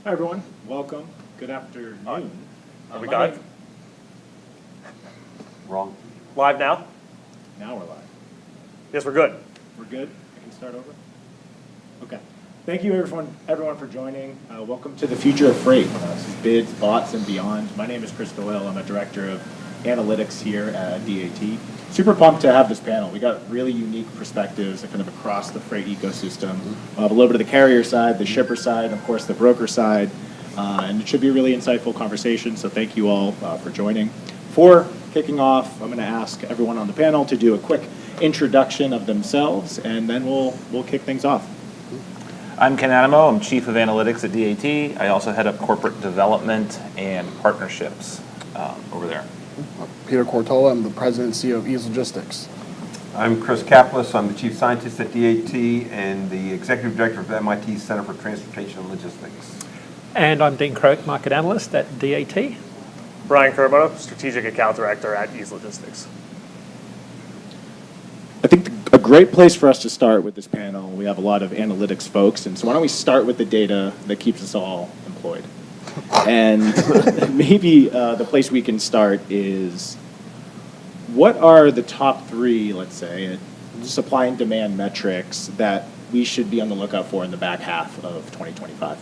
Hi everyone, welcome. Good afternoon. Are we my live? name- Wrong. Live now? Now we're live. Yes, we're good. We're good? I can start over? Okay. Thank you everyone for joining. Welcome to the future of freight. This is bids, bots, and beyond. My name is Chris Doyle. I'm a director of analytics here at DAT. Super pumped to have this panel. We got really unique perspectives kind of across the freight ecosystem. We'll have a little bit of the carrier side, the shipper side, and of course the broker side. And it should be a really insightful conversation, so thank you all for joining. Before kicking off, I'm going to ask everyone on the panel to do a quick introduction of themselves, and then we'll kick things off. I'm Ken Adamo. I'm Chief of Analytics at DAT. I also head up corporate development and partnerships over there. Peter Cortola, I'm the President and CEO of Ease Logistics. I'm Chris Kaplis. I'm the Chief Scientist at DAT and the Executive Director of MIT's Center for Transportation and Logistics. And I'm Dean Croak, Market Analyst at DAT. Brian Kerbo, Strategic Account Director at Ease Logistics. I think a great place for us to start with this panel, we have a lot of analytics folks, and so why don't we start with the data that keeps us all employed? And maybe the place we can start is, what are the top three, let's say, supply and demand metrics that we should be on the lookout for in the back half of 2025?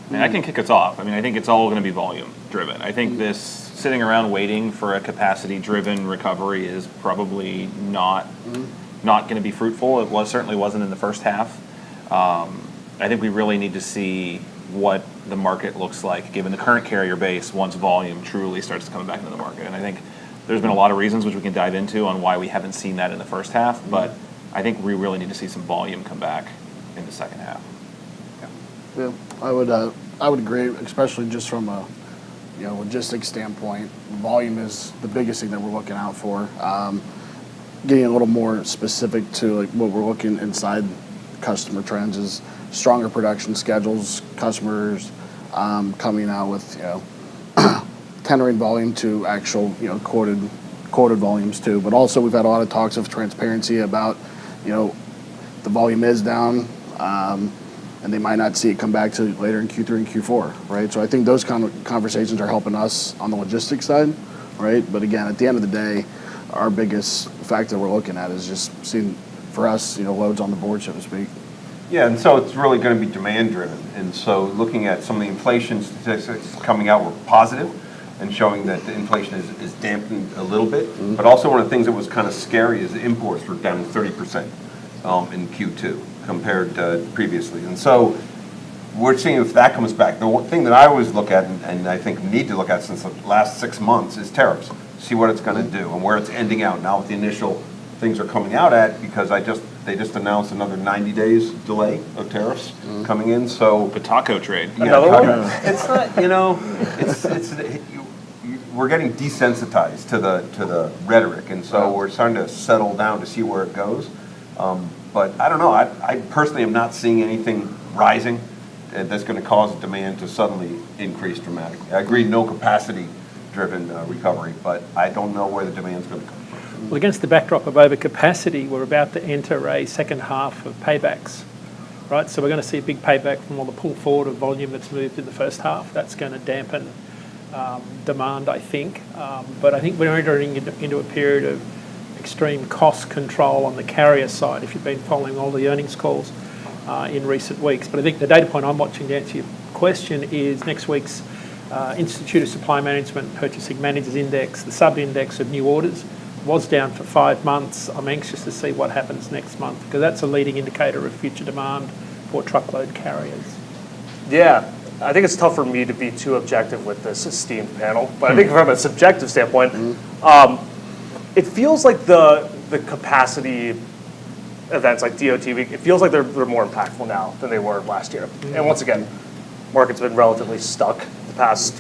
I mean, I can kick us off. I mean, I think it's all going to be volume driven. I think this sitting around waiting for a capacity driven recovery is probably not going to be fruitful. It certainly wasn't in the first half. I think we really need to see what the market looks like given the current carrier base once volume truly starts to come back into the market. And I think there's been a lot of reasons which we can dive into on why we haven't seen that in the first half, but I think we really need to see some volume come back in the second half. Yeah, I would agree, especially just from a logistics standpoint. Volume is the biggest thing that we're looking out for. Getting a little more specific to like what we're looking inside customer trends is stronger production schedules, customers coming out with tendering volume to actual quoted volumes too. But also we've had a lot of talks of transparency about the volume is down. And they might not see it come back to later in Q3 and Q4, right? So I think those kind of conversations are helping us on the logistics side, right? But again, at the end of the day, our biggest factor we're looking at is just seeing, for us, loads on the board, so to speak. Yeah, and so it's really going to be demand driven. And so looking at some of the inflation statistics coming out were positive and showing that the inflation is dampened a little bit. But also one of the things that was kind of scary is the imports were down 30% in Q2. Compared to previously. And so we're seeing if that comes back. The one thing that I always look at, and I think need to look at since the last 6 months, is tariffs. See what it's going to do and where it's ending out. Now what the initial things are coming out at, because they just announced another 90 days delay of tariffs coming in. So The taco trade. Another one? it's not, we're getting desensitized to the rhetoric, and so we're starting to settle down to see where it goes. But I don't know. I personally am not seeing anything rising that's going to cause demand to suddenly increase dramatically. I agree, no capacity-driven recovery, but I don't know where the demand's going to come from. Well, against the backdrop of overcapacity, we're about to enter a second half of paybacks, right? So we're going to see a big payback from all the pull forward of volume that's moved in the first half. That's going to dampen demand, I think. But I think we're entering into a period of extreme cost control on the carrier side, if you've been following all the earnings calls in recent weeks. But I think the data point I'm watching to answer your question is next week's Institute of Supply Management Purchasing Managers Index. The sub-index of new orders was down for 5 months. I'm anxious to see what happens next month, because that's a leading indicator of future demand for truckload carriers. Yeah, I think it's tough for me to be too objective with this esteemed panel, but I think from a subjective standpoint, it feels like the capacity events like DOT Week, it feels like they're more impactful now than they were last year. And once again, market's been relatively stuck the past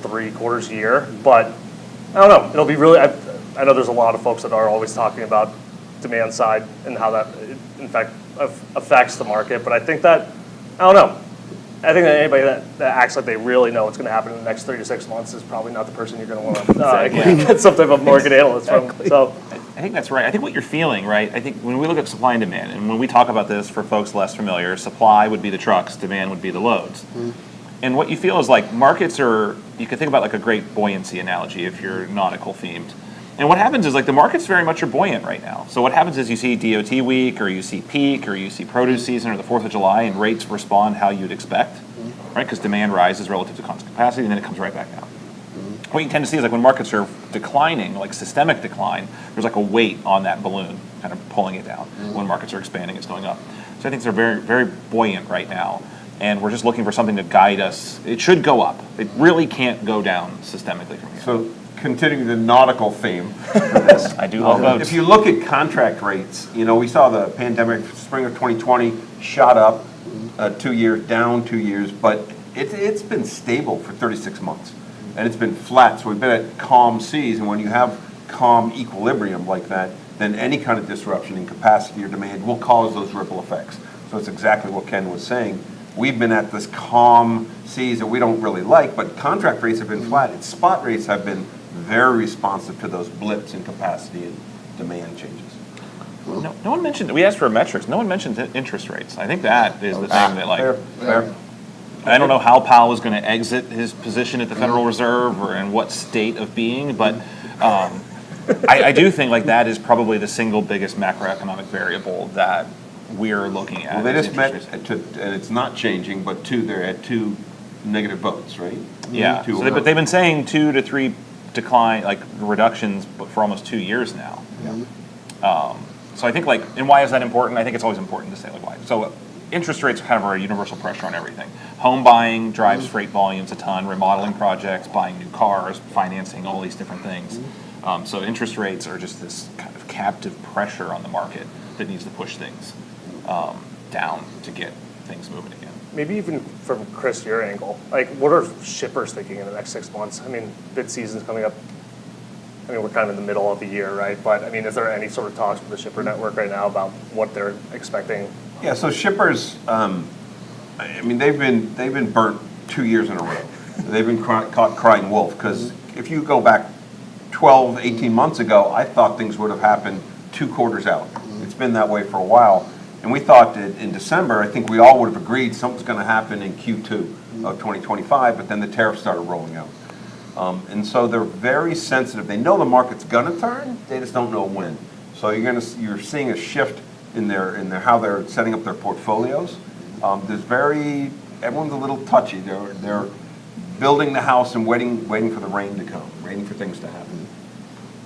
3 quarters a year, but I don't know. It'll be really, I know there's a lot of folks that are always talking about demand side and how that, in fact, affects the market, but I think that, I don't know. I think that anybody that acts like they really know what's going to happen in the next 3 to 6 months is probably not the person you're going to want to get some type of market analyst from. So I think that's right. I think what you're feeling, right? I think when we look at supply and demand, and when we talk about this for folks less familiar, supply would be the trucks, demand would be the loads. And what you feel is like markets are, you can think about like a great buoyancy analogy if you're nautical themed. And what happens is like the markets very much are buoyant right now. So what happens is you see DOT week, or you see peak, or you see produce season, or the 4th of July, and rates respond how you'd expect, right? Because demand rises relative to constant capacity, and then it comes right back down. What you tend to see is like when markets are declining, like systemic decline, there's like a weight on that balloon, kind of pulling it down. When markets are expanding, it's going up. So I think they're very, very buoyant right now, and we're just looking for something to guide us. It should go up. It really can't go down systemically from here. So continuing the nautical theme for this. I do love boats. If you look at contract rates, we saw the pandemic, spring of 2020, shot up 2 years, down 2 years, but it's been stable for 36 months. And it's been flat, so we've been at calm seas, and when you have calm equilibrium like that, then any kind of disruption in capacity or demand will cause those ripple effects. So it's exactly what Ken was saying. We've been at this calm seas that we don't really like, but contract rates have been flat, and spot rates have been very responsive to those blips in capacity and demand changes. No one mentioned, we asked for metrics, no one mentioned interest rates. I think that is the thing that like, Fair. I don't know how Powell is going to exit his position at the Federal Reserve or in what state of being, but I do think like that is probably the single biggest macroeconomic variable that we're looking at. Well, they is just met, interest rates. and it's not changing, but they're at 2 negative votes, right? Yeah, Two but they've been saying 2 to 3 decline, like reductions, but for almost 2 years now. So I think like, and why is that important? I think it's always important to say like why. So interest rates kind of are a universal pressure on everything. Home buying drives freight volumes a ton, remodeling projects, buying new cars, financing, all these different things. So interest rates are just this kind of captive pressure on the market that needs to push things down to get things moving again. Maybe even from Chris, your angle, like what are shippers thinking in the next 6 months? I mean, bid season's coming up. I mean, we're kind of in the middle of the year, right? But I mean, is there any sort of talks with the shipper network right now about what they're expecting? Yeah, so shippers, I mean, they've been burnt 2 years in a row. They've been caught crying wolf, because if you go back 12, 18 months ago, I thought things would have happened 2 quarters out. It's been that way for a while. And we thought that in December, I think we all would have agreed something's going to happen in Q2 of 2025, but then the tariffs started rolling out. And so they're very sensitive. They know the market's going to turn, they just don't know when. So you're seeing a shift in their how they're setting up their portfolios. Everyone's a little touchy. They're building the house and waiting for the rain to come, waiting for things to happen.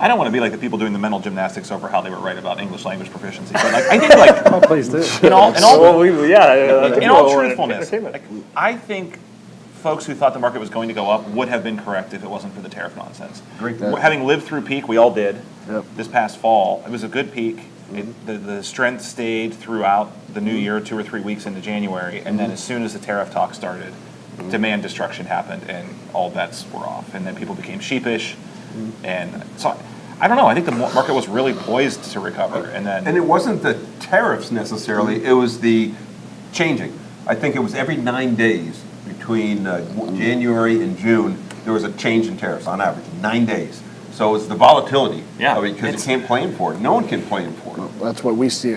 I don't want to be like the people doing the mental gymnastics over how they were right about English language proficiency, but like I think like Oh, please do. in all in all truthfulness, like, I think folks who thought the market was going to go up would have been correct if it wasn't for the tariff nonsense. Great. Having lived through peak, we all did. Yep. This past fall, it was a good peak. The strength stayed throughout the new year, 2 or 3 weeks into January, and then as soon as the tariff talk started, demand destruction happened, and all bets were off, and then people became sheepish, and so I don't know. I think the market was really poised to recover, and it wasn't the tariffs necessarily; it was the changing. I think it was every 9 days between January and June there was a change in tariffs on average, 9 days. So it's the volatility of it, because you can't plan for it. No one can plan for it. That's what we see.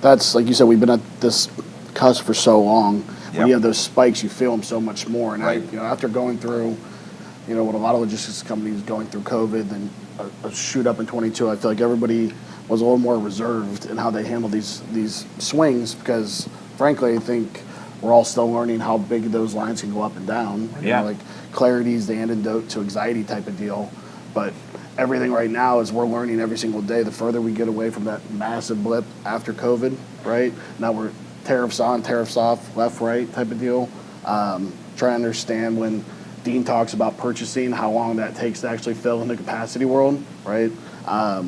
That's like you said. We've been at this cusp for so long. When you have those spikes, you feel them so much more. And Right. after going through, what a lot of logistics companies going through COVID and a shoot up in 22, I feel like everybody was a little more reserved in how they handle these swings, because frankly, I think we're all still learning how big those lines can go up and down. Like clarity is the antidote to anxiety type of deal. But everything right now is we're learning every single day. The further we get away from that massive blip after COVID, right? Now we're tariffs on, tariffs off, left, right type of deal. Trying to understand when Dean talks about purchasing, how long that takes to actually fill in the capacity world, right? I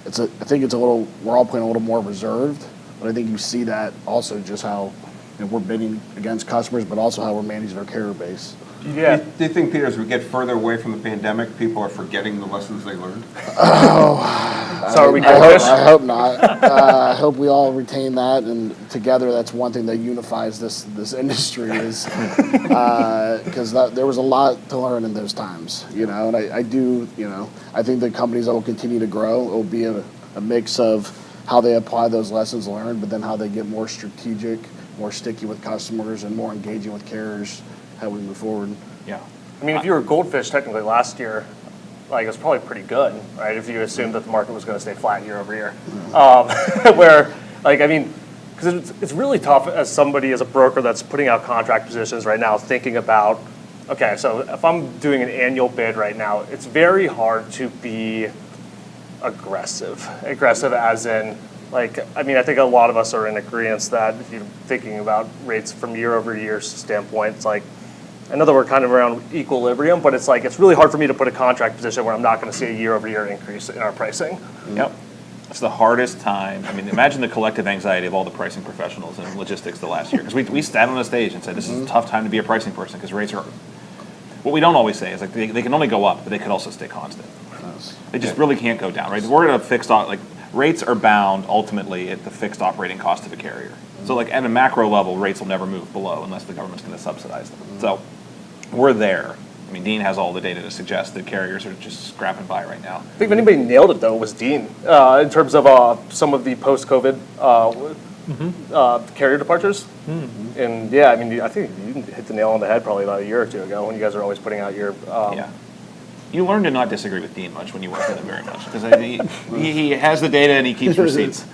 think it's we're all playing a little more reserved, but I think you see that also just how we're bidding against customers, but also how we're managing our carrier base. Do you think, Peter, as we get further away from the pandemic, people are forgetting the lessons they learned? So are we I hope not. I hope we all retain that, and together that's one thing that unifies this industry is because there was a lot to learn in those times, and I think the companies that will continue to grow, it will be a mix of how they apply those lessons learned, but then how they get more strategic, more sticky with customers, and more engaging with carriers how we move forward. Yeah. I mean, if you were Goldfish technically last year, like, it was probably pretty good, right? If you assumed that the market was going to stay flat year over year. Where, like, I mean, because it's really tough as somebody, as a broker that's putting out contract positions right now, thinking about, okay, so if I'm doing an annual bid right now, it's very hard to be aggressive. Aggressive as in, like, I mean, I think a lot of us are in agreement that if you're thinking about rates from year over year standpoint, it's like, I know that we're kind of around equilibrium, but it's like, it's really hard for me to put a contract position where I'm not going to see a year over year increase in our pricing. Yep. It's the hardest time. I mean, imagine the collective anxiety of all the pricing professionals in logistics the last year. Because we sat on a stage and said, this is a tough time to be a pricing person because rates are, what we don't always say is like they can only go up, but they could also stay constant. They just really can't go down, right? We're at a fixed, like, rates are bound ultimately at the fixed operating cost of a carrier. So like at a macro level, rates will never move below unless the government's going to subsidize them. So we're there. I mean, Dean has all the data to suggest that carriers are just scrapping by right now. I think if anybody nailed it, though, was Dean, in terms of some of the post-COVID carrier departures. And yeah, I mean, I think you hit the nail on the head probably about a year or two ago when you guys are always putting out your... Yeah. You learn to not disagree with Dean much when you work with him very much because he has the data and he keeps receipts.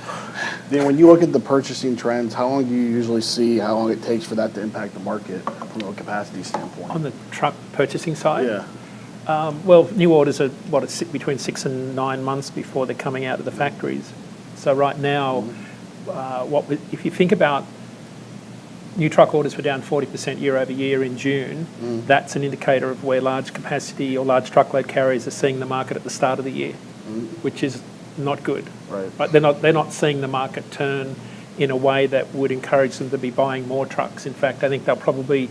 Then when you look at the purchasing trends, how long do you usually see how long it takes for that to impact the market from a capacity standpoint? On the truck purchasing side? Yeah. Well, new orders are, between 6 and 9 months before they're coming out of the factories. So right now, if you think about new truck orders were down 40% year over year in June, that's an indicator of where large capacity or large truckload carriers are seeing the market at the start of the year, which is not good. Right. But they're not seeing the market turn in a way that would encourage them to be buying more trucks. In fact, I think they'll probably,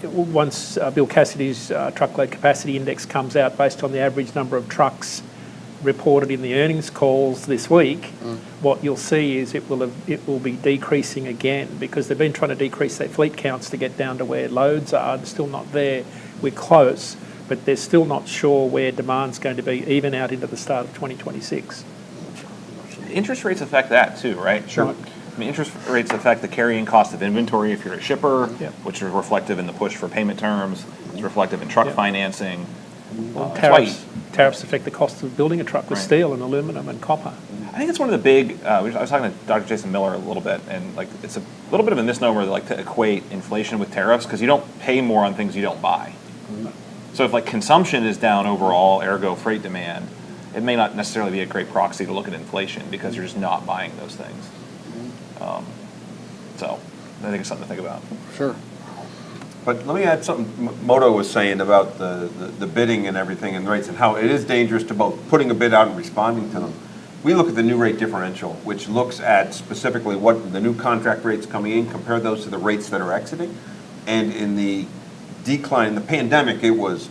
once Bill Cassidy's truckload capacity index comes out based on the average number of trucks reported in the earnings calls this week, what you'll see is it will be decreasing again because they've been trying to decrease their fleet counts to get down to where loads are. They're still not there. We're close, but they're still not sure where demand's going to be even out into the start of 2026. Interest rates affect that too, right? Sure. I mean, interest rates affect the carrying cost of inventory if you're a shipper, which is reflective in the push for payment terms. It's reflective in truck financing. Tariffs affect the cost of building a truck with steel and aluminum and copper. I think it's one of the big. I was talking to Dr. Jason Miller a little bit, and like it's a little bit of a misnomer, like to equate inflation with tariffs because you don't pay more on things you don't buy. So if like consumption is down overall, ergo freight demand, it may not necessarily be a great proxy to look at inflation because you're just not buying those things. So I think it's something to think about. Sure. But let me add something Moto was saying about the bidding and everything and rates and how it is dangerous to both putting a bid out and responding to them. We look at the new rate differential, which looks at specifically what the new contract rates coming in, compare those to the rates that are exiting. And in the decline, in the pandemic, it was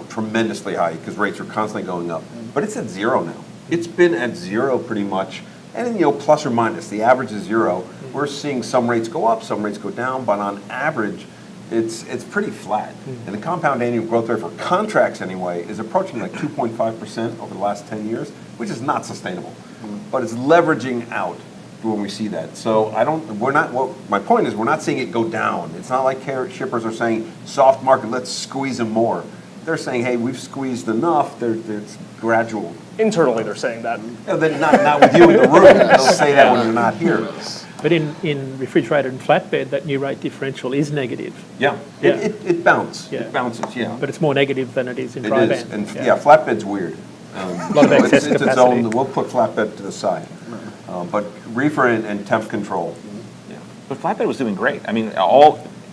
tremendously high because rates are constantly going up. But it's at zero now. It's been at zero pretty much. And plus or minus, the average is zero. We're seeing some rates go up, some rates go down, but on average, it's pretty flat. And the compound annual growth rate for contracts anyway is approaching like 2.5% over the last 10 years, which is not sustainable. But it's leveraging out when we see that. So my point is we're not seeing it go down. It's not like shippers are saying, soft market, let's squeeze them more. They're saying, hey, we've squeezed enough, it's gradual. Internally, they're saying that. Not with you in the room. They'll say that when you're not here. But in refrigerated and flatbed, that new rate differential is negative. Yeah. It bounces. Yeah. It bounces, yeah. But it's more negative than it is in It dry is. van. And flatbed's weird. A lot of excess it's its capacity. own, we'll put flatbed to the side. But reefer and temp control. Yeah. But flatbed was doing great. I mean,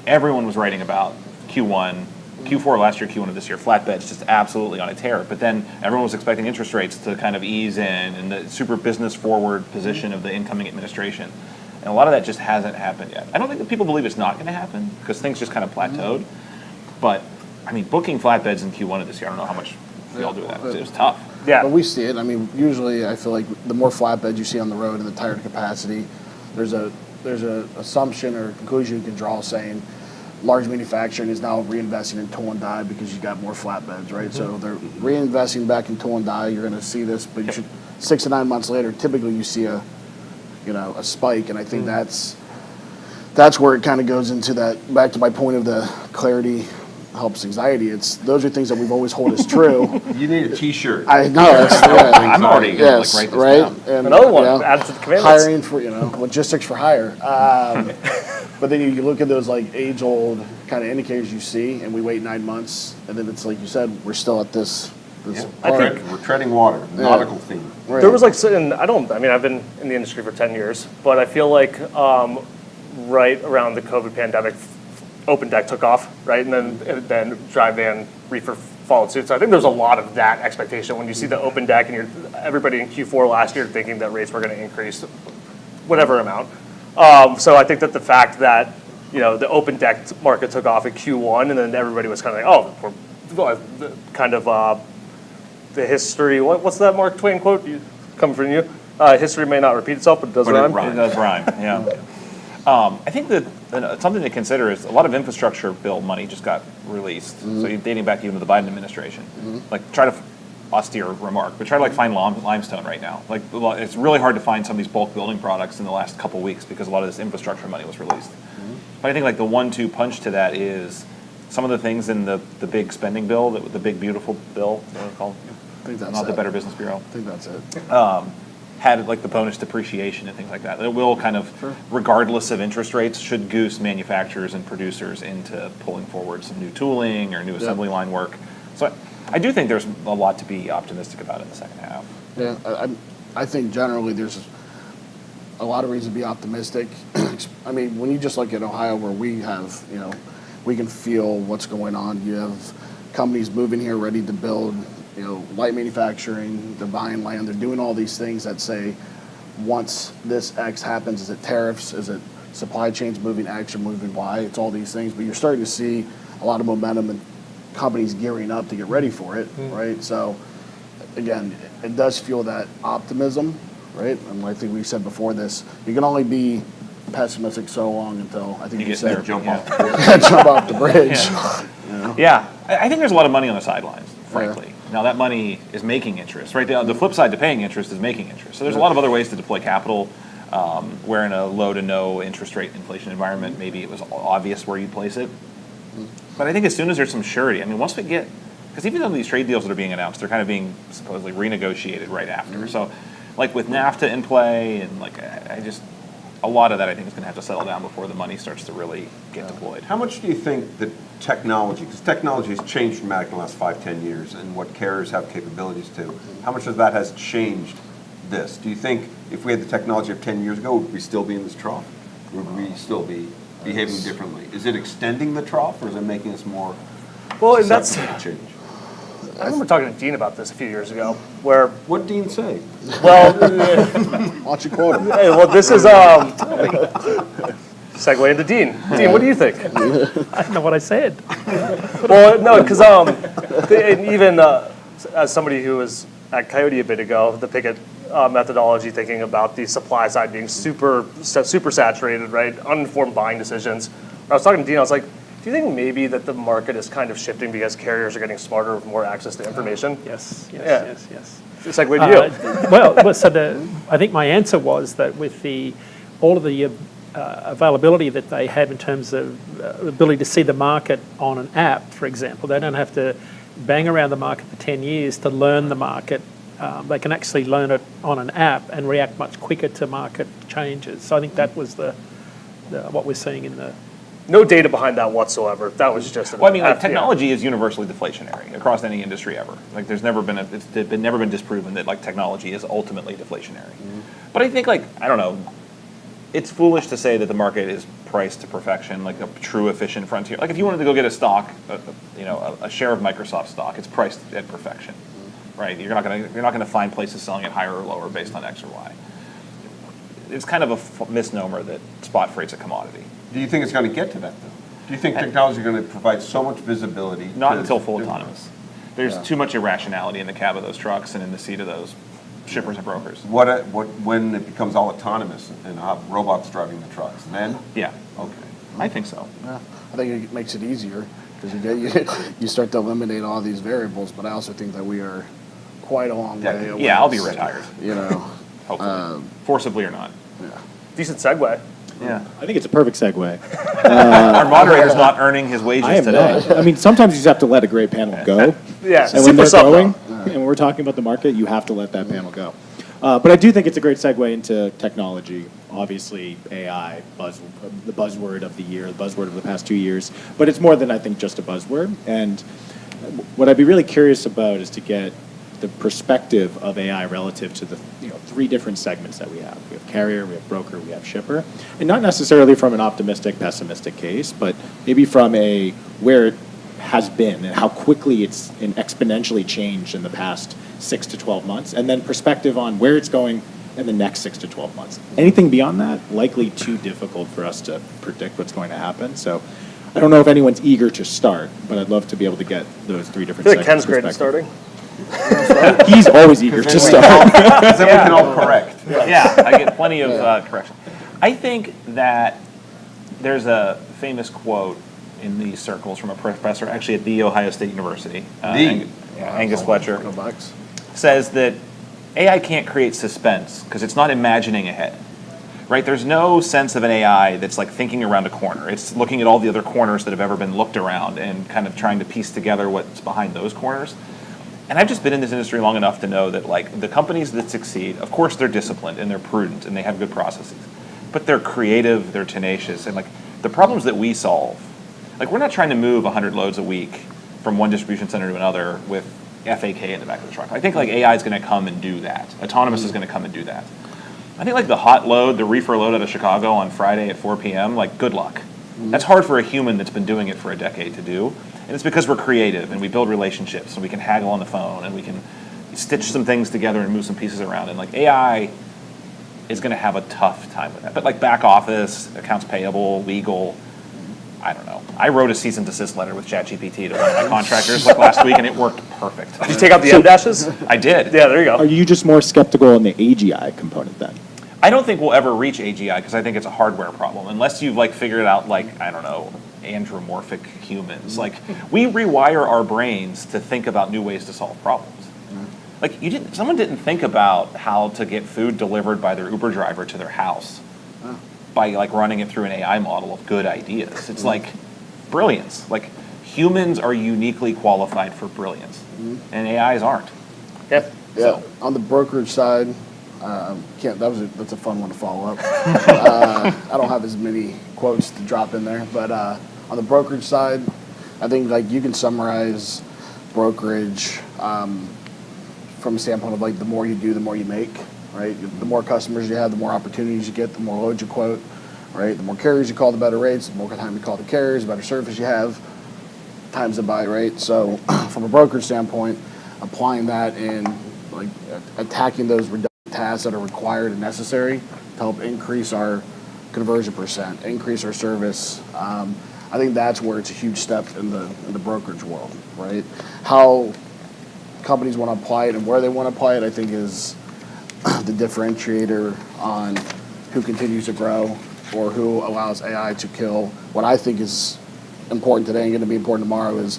everyone was writing about Q1, Q4 last year, Q1 of this year. Flatbed's just absolutely on a tear. But then everyone was expecting interest rates to kind of ease in and the super business forward position of the incoming administration. And a lot of that just hasn't happened yet. I don't think that people believe it's not going to happen because things just kind of plateaued. But, I mean, booking flatbeds in Q1 of this year, I don't know how much we all do that. It was tough. Yeah. But we see it. I mean, usually I feel like the more flatbeds you see on the road and the tire capacity, there's a assumption or conclusion you can draw saying large manufacturing is now reinvesting in tool and die because you got more flatbeds, right? So they're reinvesting back in tool and die. You're going to see this, but 6 to 9 months later, typically you see a spike, and I think that's where it kind of goes into that, back to my point of the clarity helps anxiety. Those are things that we've always hold as true. You need a T-shirt. I know, that's yeah. I'm already gonna Yes, write this right? down. And, Another one, add to the commandments. hiring for, logistics for hire. But then you look at those like age-old kind of indicators you see, and we wait 9 months, and then it's like you said, we're still at this part. We're treading water, nautical theme. Right. There was like, and I've been in the industry for 10 years, but I feel like right around the COVID pandemic, open deck took off, right? And then dry van reefer followed suit. So I think there's a lot of that expectation when you see the open deck and everybody in Q4 last year thinking that rates were going to increase whatever amount. So I think that the fact that, the open deck market took off in Q1 and then everybody was kind of like, we're kind of the history, what's that Mark Twain quote coming from you? History may not repeat itself, but it does rhyme. It does rhyme, yeah. I think that something to consider is a lot of infrastructure bill money just got released. So you're dating back even to the Biden administration. Like try to, austere remark, but try to find limestone right now. Like it's really hard to find some of these bulk building products in the last couple weeks because a lot of this infrastructure money was released. But I think the 1-2 punch to that is some of the things in the big spending bill, the big beautiful bill, what do they call it? I think that's Not the it. Better Business Bureau. I think that's it. Had the bonus depreciation and things like that. It will kind of, regardless of interest rates, should goose manufacturers and producers into pulling forward some new tooling or new assembly line work. So I do think there's a lot to be optimistic about in the second half. Yeah, I think generally there's a lot of reason to be optimistic. I mean, when you just look at Ohio, where we have, we can feel what's going on. You have companies moving here ready to build, light manufacturing, they're buying land, they're doing all these things that say, once this X happens, is it tariffs, is it supply chains moving X or moving Y? It's all these things, but you're starting to see a lot of momentum and companies gearing up to get ready for it, right? So, again, it does feel that optimism, right? And I think we said before this, you can only be pessimistic so long until I think You you get said there, Jump Yeah. off. jump off the bridge. Yeah, I think there's a lot of money on the sidelines, frankly. Now that money is making interest, right? The flip side to paying interest is making interest. So there's a lot of other ways to deploy capital. Where in a low to no interest rate inflation environment, maybe it was obvious where you place it. But I think as soon as there's some surety, once we get, because even though these trade deals that are being announced, they're kind of being supposedly renegotiated right after. So, with NAFTA in play, and a lot of that I think is going to have to settle down before the money starts to really get deployed. How much do you think that technology, because technology has changed dramatically in the last 5-10 years, and what carriers have capabilities to, how much of that has changed this? Do you think if we had the technology of 10 years ago, would we still be in this trough? Would we still be behaving differently? Is it extending the trough, or is it making us more susceptible to change? I remember talking to Dean about this a few years ago, where, What did Dean say? well, Why don't you quote him? hey, well, this is segue into Dean. Dean, what do you think? I don't know what I said. Well, no, because even as somebody who was at Coyote a bit ago, the Pickett methodology, thinking about the supply side being super saturated, right? Uninformed buying decisions. I was talking to Dean, I was like, do you think maybe that the market is kind of shifting because carriers are getting smarter with more access to information? Yes. Yeah. Segue to you. Well, so I think my answer was that with all of the availability that they have in terms of ability to see the market on an app, for example, they don't have to bang around the market for 10 years to learn the market. They can actually learn it on an app and react much quicker to market changes. So I think that was what we're seeing in the... No data behind that whatsoever. That was just Technology is universally deflationary across any industry ever. There's never been never been disproven that technology is ultimately deflationary. But I think I don't know, it's foolish to say that the market is priced to perfection, like a true efficient frontier. If you wanted to go get a stock, a share of Microsoft stock, it's priced at perfection, right? You're not gonna find places selling it higher or lower based on X or Y. It's kind of a misnomer that spot freight's a commodity. Do you think it's going to get to that, though? Do you think technology is going to provide so much visibility? Not until full autonomous. There's too much irrationality in the cab of those trucks and in the seat of those shippers and brokers. When it becomes all autonomous and robots driving the trucks, then? Yeah. Okay. I think so. Yeah, I think it makes it easier because you start to eliminate all these variables. But I also think that we are quite a long way away. Yeah, I'll be retired, You know, hopefully, forcibly or not. Decent segue. Yeah. I think it's a perfect segue. Our moderator's not earning his wages I am today. not. I mean, sometimes you just have to let a great panel go. Yeah, And when super they're sub going, though. and when we're talking about the market, you have to let that panel go. But I do think it's a great segue into technology. Obviously, AI, the buzzword of the year, the buzzword of the past 2 years. But it's more than, I think, just a buzzword. And what I'd be really curious about is to get the perspective of AI relative to the 3 different segments that we have. We have carrier, we have broker, we have shipper. And not necessarily from an optimistic, pessimistic case, but maybe from a where it has been and how quickly it's exponentially changed in the past 6 to 12 months, and then perspective on where it's going in the next 6 to 12 months. Anything beyond that, likely too difficult for us to predict what's going to happen. So I don't know if anyone's eager to start, but I'd love to be able to get those 3 different I feel like Ken's segments great at starting. He's always eager to start. Because then we can all correct. Yeah, I get plenty of correction. I think that there's a famous quote in these circles from a professor actually at The Ohio State University, Angus Fletcher, says that AI can't create suspense because it's not imagining ahead. Right? There's no sense of an AI that's like thinking around a corner. It's looking at all the other corners that have ever been looked around and kind of trying to piece together what's behind those corners. And I've just been in this industry long enough to know that like the companies that succeed, of course they're disciplined and they're prudent and they have good processes, but they're creative, they're tenacious, and like the problems that we solve, like we're not trying to move 100 loads a week from one distribution center to another with FAK in the back of the truck. I think like AI is going to come and do that. Autonomous is going to come and do that. I think like the hot load, the reefer load out of Chicago on Friday at 4 p.m., like good luck. That's hard for a human that's been doing it for a decade to do. And it's because we're creative and we build relationships and we can haggle on the phone and we can stitch some things together and move some pieces around. And like AI is going to have a tough time with that. But like back office, accounts payable, legal, I don't know. I wrote a cease and desist letter with ChatGPT to one of my contractors like last week and it worked perfect. Did you take out the M dashes? I did. Yeah, there you go. Are you just more skeptical on the AGI component then? I don't think we'll ever reach AGI because I think it's a hardware problem unless you've like figured out like, I don't know, anthropomorphic humans. Like we rewire our brains to think about new ways to solve problems. Like someone didn't think about how to get food delivered by their Uber driver to their house by like running it through an AI model of good ideas. It's like brilliance. Like humans are uniquely qualified for brilliance and AIs aren't. Yeah. Yeah. On the brokerage side, that's a fun one to follow up. I don't have as many quotes to drop in there, but on the brokerage side, I think like you can summarize brokerage from a standpoint of like the more you do, the more you make, right? The more customers you have, the more opportunities you get, the more loads you quote, right? The more carriers you call, the better rates. The more time you call the carriers, the better service you have, times the buy, right? So from a brokerage standpoint, applying that and like attacking those redundant tasks that are required and necessary to help increase our conversion percent, increase our service. I think that's where it's a huge step in the brokerage world, right? How companies want to apply it and where they want to apply it, I think, is the differentiator on who continues to grow or who allows AI to kill. What I think is important today and going to be important tomorrow is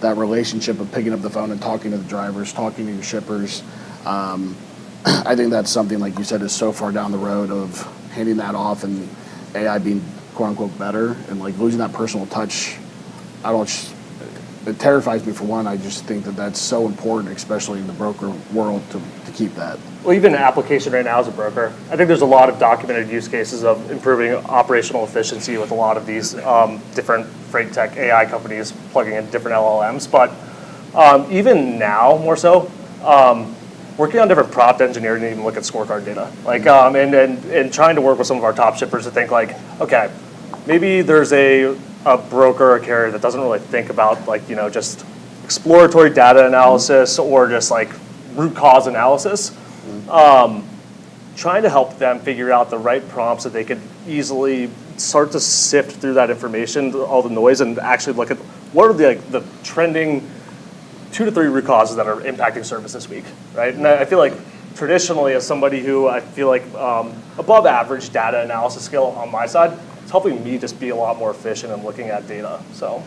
that relationship of picking up the phone and talking to the drivers, talking to your shippers. I think that's something, like you said, is so far down the road of handing that off and AI being quote unquote better and like losing that personal touch. It terrifies me for one. I just think that that's so important, especially in the broker world, to keep that. Well, even an application right now as a broker, I think there's a lot of documented use cases of improving operational efficiency with a lot of these different freight tech AI companies plugging in different LLMs. But even now, more so, working on different prompt engineering and even look at scorecard data. Like, and trying to work with some of our top shippers to think like, okay, maybe there's a broker or carrier that doesn't really think about like, just exploratory data analysis or just like root cause analysis. Trying to help them figure out the right prompts that they could easily start to sift through that information, all the noise, and actually look at what are the trending 2 to 3 root causes that are impacting service this week, right? And I feel like traditionally, as somebody who I feel like above average data analysis skill on my side, it's helping me just be a lot more efficient in looking at data. So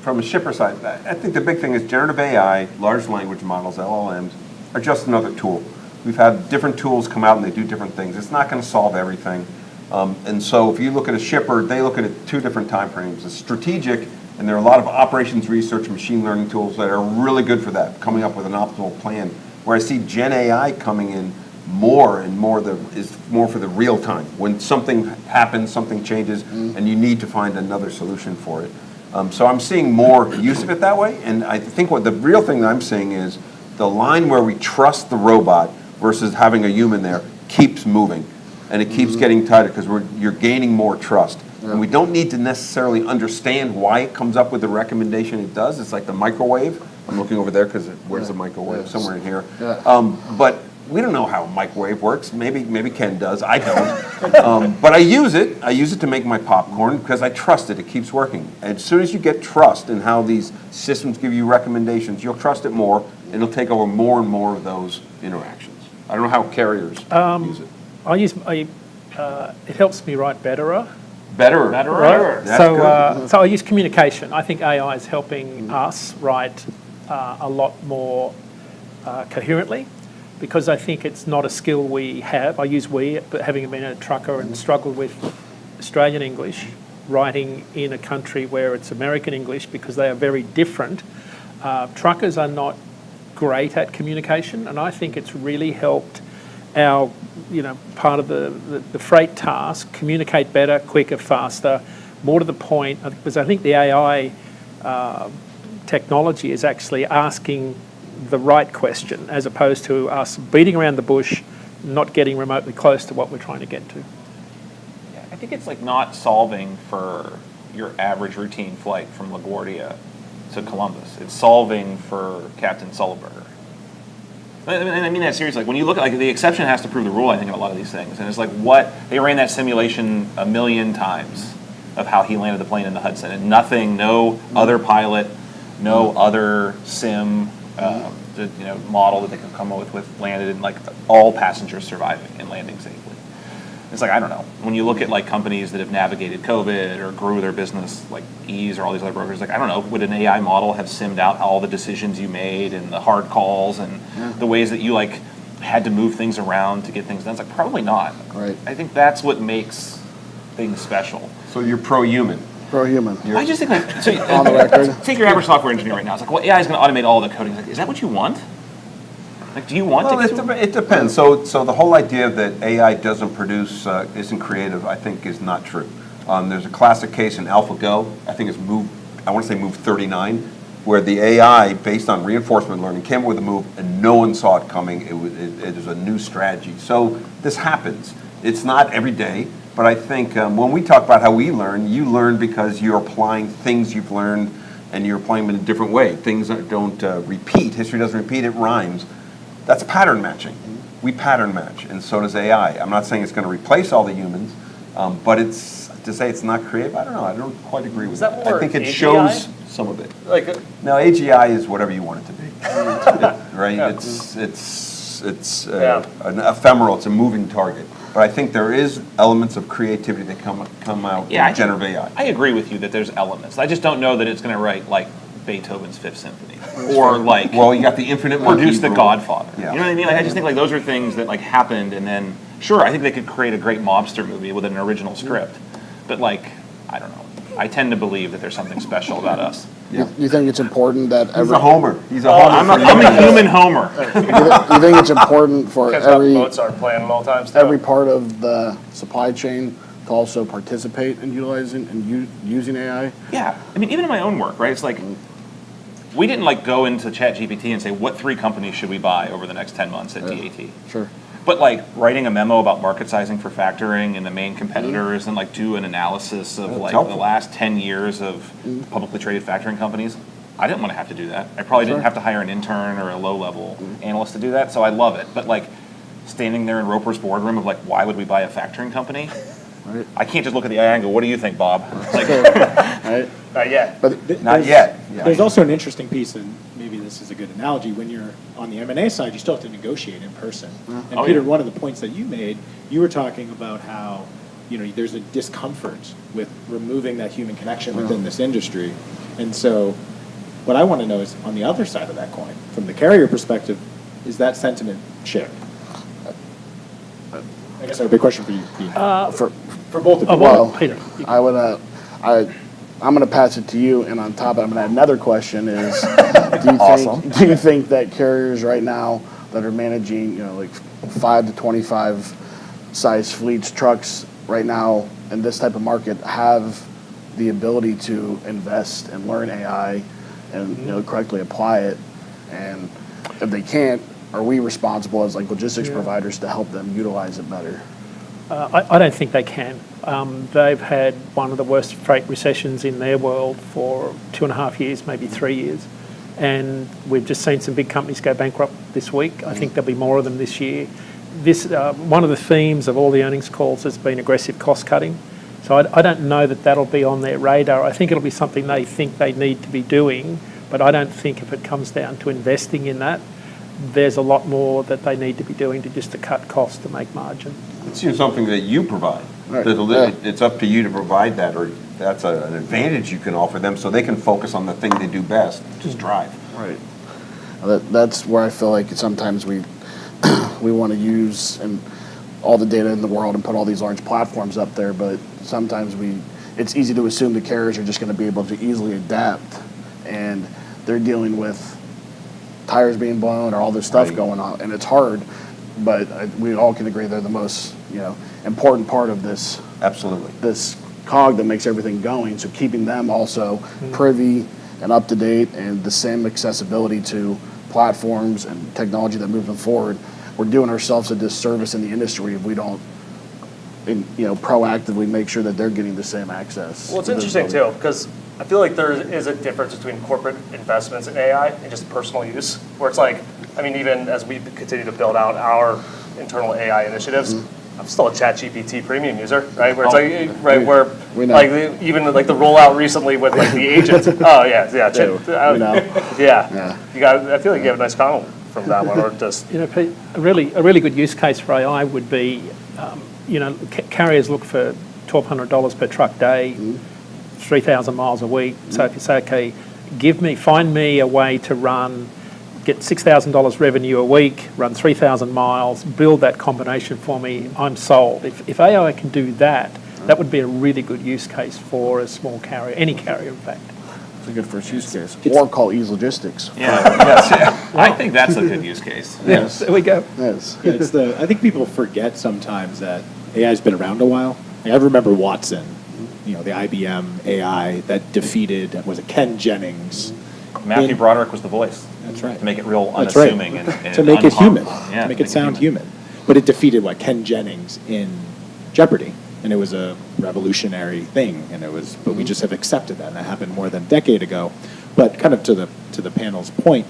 from a shipper side, I think the big thing is generative AI, large language models, LLMs, are just another tool. We've had different tools come out and they do different things. It's not going to solve everything. And so if you look at a shipper, they look at it 2 different time frames. It's strategic, and there are a lot of operations research and machine learning tools that are really good for that, coming up with an optimal plan. Where I see Gen AI coming in more and more is more for the real time. When something happens, something changes, and you need to find another solution for it. So I'm seeing more use of it that way, and I think what the real thing that I'm seeing is the line where we trust the robot versus having a human there keeps moving, and it keeps getting tighter because you're gaining more trust. And we don't need to necessarily understand why it comes up with the recommendation it does. It's like the microwave. I'm looking over there because where's the microwave? Somewhere in here. But we don't know how a microwave works. Maybe Ken does. I don't. But I use it. I use it to make my popcorn because I trust it. It keeps working. And as soon as you get trust in how these systems give you recommendations, you'll trust it more, and it'll take over more and more of those interactions. I don't know how carriers use it. It helps me write betterer. Better. Right? That's So, good. so I use communication. I think AI is helping us write a lot more coherently, because I think it's not a skill we have. I use we, but having been a trucker and struggled with Australian English, writing in a country where it's American English, because they are very different. Truckers are not great at communication, and I think it's really helped our, part of the freight task, communicate better, quicker, faster, more to the point, because I think the AI technology is actually asking the right question, as opposed to us beating around the bush, not getting remotely close to what we're trying to get to. Yeah, I think it's like not solving for your average routine flight from LaGuardia to Columbus. It's solving for Captain Sullivan. I mean that seriously. Like when you look at the exception has to prove the rule, I think, in a lot of these things. And it's like they ran that simulation 1,000,000 times of how he landed the plane in the Hudson, and no other pilot, no other sim model that they could come up with landed, and like all passengers surviving and landing safely. It's like, I don't know, when you look at like companies that have navigated COVID or grew their business, like Ease or all these other brokers, like, I don't know, would an AI model have simmed out all the decisions you made and the hard calls and the ways that you like had to move things around to get things done? It's like, probably not. Right. I think that's what makes things special. So you're pro-human. Pro-human. I just think like, so, On the record. take your average software engineer right now. It's like, well, AI is going to automate all the coding. It's like, is that what you want? Like, do you want Well, to? it depends. So the whole idea that AI doesn't produce, isn't creative, I think is not true. There's a classic case in AlphaGo, I think it's move 39, where the AI, based on reinforcement learning, came up with a move and no one saw it coming. It was a new strategy. So this happens. It's not every day, but I think when we talk about how we learn, you learn because you're applying things you've learned and you're applying them in a different way. Things that don't repeat. History doesn't repeat, it rhymes. That's pattern matching. We pattern match, and so does AI. I'm not saying it's going to replace all the humans, but to say it's not creative, I don't know. I don't quite agree with that. I think it shows some of it. No, AGI is whatever you want it to be, right? Yeah. It's an ephemeral. It's a moving target. But I think there is elements of creativity that come out in generative AI. I agree with you that there's elements. I just don't know that it's going to write like Beethoven's Fifth Symphony or like Well, you got the infinite monkey produce The rule. Godfather. Yeah. You know what I mean? Like, I just think like those are things that like happened, and then sure, I think they could create a great mobster movie with an original script, but like, I don't know. I tend to believe that there's something special about us. You think it's important that He's a homer. He's a homer. I'm a human Homer. you think it's important for Ken's got every Mozart playing at all times too. every part of the supply chain to also participate in utilizing and using AI? Yeah, I mean, even in my own work, right? It's like, we didn't like go into ChatGPT and say, what 3 companies should we buy over the next 10 months at TAT? Sure. But like writing a memo about market sizing for factoring and the main competitors and like do an analysis of like the helpful. last 10 years of publicly traded factoring companies, I didn't want to have to do that. I probably didn't have to hire an intern or a low-level analyst to do that, so I love it. But like standing there in Roper's boardroom of like, why would we buy a factoring company? Right. I can't just look at the AI and go, what do you think, Bob? Like, Right. Not yet. But Not yet. Yeah. There's also an interesting piece, and maybe this is a good analogy. When you're on the M&A side, you still have to negotiate in person. And Oh, Peter, yeah. one of the points that you made, you were talking about how there's a discomfort with removing that human connection within this industry. And so what I want to know is, on the other side of that coin, from the carrier perspective, Is that sentiment shared? I guess I have a big question for you, Dean. For both of you. Well, Peter. I would, I'm going to pass it to you, and on top of it, I'm going to add another question is, do you think that carriers right now that are managing, like 5 to 25 size fleets, trucks right now in this type of market have the ability to invest and learn AI and, correctly apply it? And if they can't, are we responsible as like logistics providers to help them utilize it better? I don't think they can. They've had one of the worst freight recessions in their world for 2.5 years, maybe 3 years. And we've just seen some big companies go bankrupt this week. I think there'll be more of them this year. One of the themes of all the earnings calls has been aggressive cost cutting. So I don't know that that'll be on their radar. I think it'll be something they think they need to be doing, but I don't think if it comes down to investing in that, there's a lot more that they need to be doing to cut costs to make margin. It seems something that you provide. Right. It's up to you to provide that, or that's an advantage you can offer them so they can focus on the thing they do best, which is drive. Right. That's where I feel like sometimes we want to use all the data in the world and put all these large platforms up there, but sometimes it's easy to assume the carriers are just going to be able to easily adapt, and they're dealing with tires being blown or all this stuff going on, and it's hard, but we all can agree they're the most important part of this. Absolutely. This cog that makes everything going. So keeping them also privy and up to date and the same accessibility to platforms and technology that move them forward, we're doing ourselves a disservice in the industry if we don't proactively make sure that they're getting the same access. Well, it's interesting too, because I feel like there is a difference between corporate investments in AI and just personal use, where it's like, even as we continue to build out our internal AI initiatives, I'm still a ChatGPT premium user, right? Where it's where we know. even the rollout recently with the agent. Oh yeah. We know. Yeah. You got. I feel like you have a nice comment from that one, or just Pete, a really good use case for AI would be, carriers look for $1,200 per truck day, 3,000 miles a week. So if you say, okay, find me a way to get $6,000 revenue a week, run 3,000 miles, build that combination for me, I'm sold. If AI can do that, that would be a really good use case for a small carrier, any carrier in fact. It's a good first use case. Or call Ease Logistics. I think that's a good use case. Yes. There we go. Yes. Yeah, I think people forget sometimes that AI's been around a while. I remember Watson, the IBM AI that defeated, was it Ken Jennings? Matthew Broderick was the voice. That's right. To make it real That's right. unassuming and to make it human, Yeah, to make it sound human. But it defeated Ken Jennings in Jeopardy, and it was a revolutionary thing, but we just have accepted that, and that happened more than a decade ago. But kind of to the panel's point,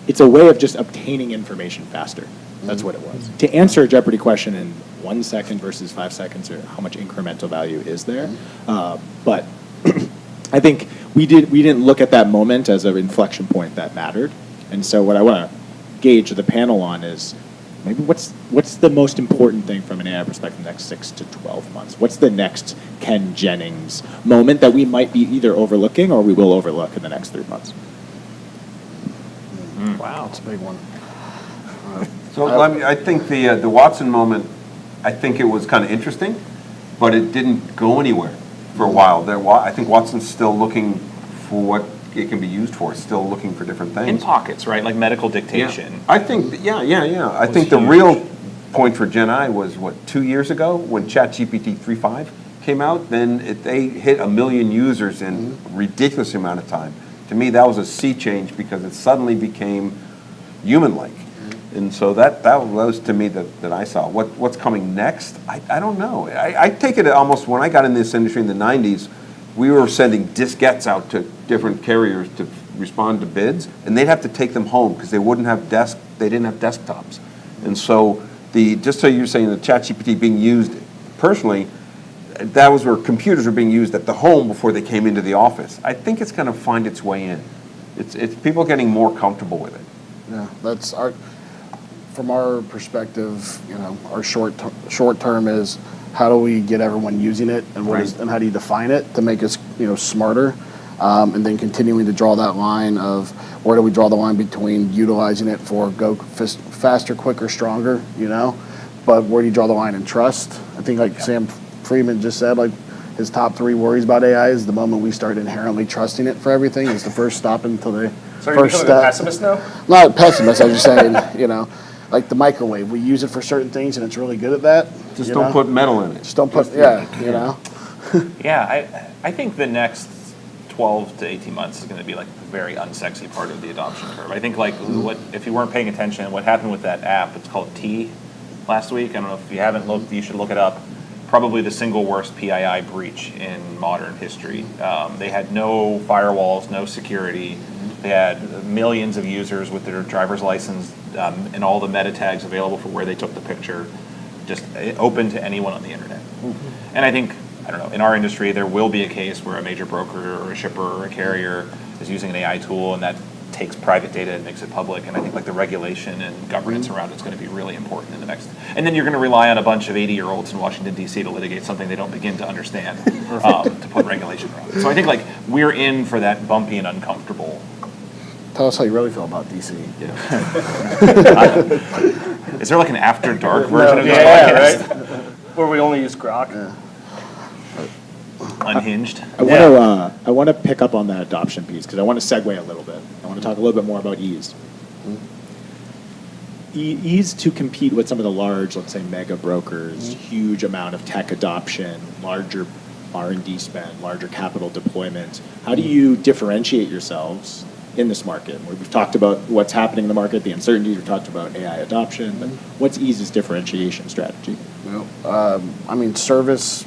it's a way of just obtaining information faster. That's what it was. To answer a Jeopardy question in 1 second versus 5 seconds, or how much incremental value is there? But I think we didn't look at that moment as an inflection point that mattered. And so what I want to gauge the panel on is maybe what's the most important thing from an AI perspective in the next 6 to 12 months? What's the next Ken Jennings moment that we might be either overlooking or we will overlook in the next 3 months? Wow, it's a big one. So I think the Watson moment, I think it was kind of interesting, but it didn't go anywhere for a while. I think Watson's still looking for what it can be used for. It's still looking for different things. In pockets, right? Like medical dictation. I think, I think the real point for Gen I was, 2 years ago when ChatGPT 3.5 came out? Then they hit 1 million users in a ridiculous amount of time. To me, that was a sea change because it suddenly became human-like. And so that was to me that I saw. What's coming next? I don't know. I take it almost, when I got in this industry in the 90s, we were sending diskettes out to different carriers to respond to bids, and they'd have to take them home because they didn't have desktops. And so just so you're saying the ChatGPT being used personally, that was where computers were being used at the home before they came into the office. I think it's going to find its way in. It's people getting more comfortable with it. Yeah, that's from our perspective, our short term is how do we get everyone using it, and and how do you define it to make us smarter, and then continuing to draw that line of where do we draw the line between utilizing it for go faster, quicker, stronger, but where do you draw the line in trust? I think like Sam Freeman just said, like his top 3 worries about AI is the moment we start inherently trusting it for everything is the first stop until the So are you first becoming a step. pessimist now? Not a pessimist, I'm just saying, like the microwave, we use it for certain things and it's really good at that. Just don't put metal in it. Just don't put, Yeah, I think the next 12 to 18 months is going to be like a very unsexy part of the adoption curve. I think like what if you weren't paying attention, what happened with that app? It's called T last week. I don't know if you haven't looked, you should look it up. Probably the single worst PII breach in modern history. They had no firewalls, no security. They had millions of users with their driver's license and all the meta tags available for where they took the picture, just open to anyone on the internet. And I think, I don't know, in our industry, there will be a case where a major broker or a shipper or a carrier is using an AI tool and that takes private data and makes it public. And I think like the regulation and governance around it's going to be really important in the next. And then you're going to rely on a bunch of 80-year-olds in Washington, D.C. to litigate something they don't begin to understand to put regulation around it. So I think like we're in for that bumpy and uncomfortable. Tell us how you really feel about DC. Is there like an after dark version of this Yeah, podcast? right? Where we only use Grok. Unhinged. I want to pick up on that adoption piece because I want to segue a little bit. I want to talk a little bit more about ease. Ease to compete with some of the large, let's say, mega brokers, huge amount of tech adoption, larger R&D spend, larger capital deployment. How do you differentiate yourselves in this market? We've talked about what's happening in the market, the uncertainty. We've talked about AI adoption. But what's Ease's differentiation strategy? Service,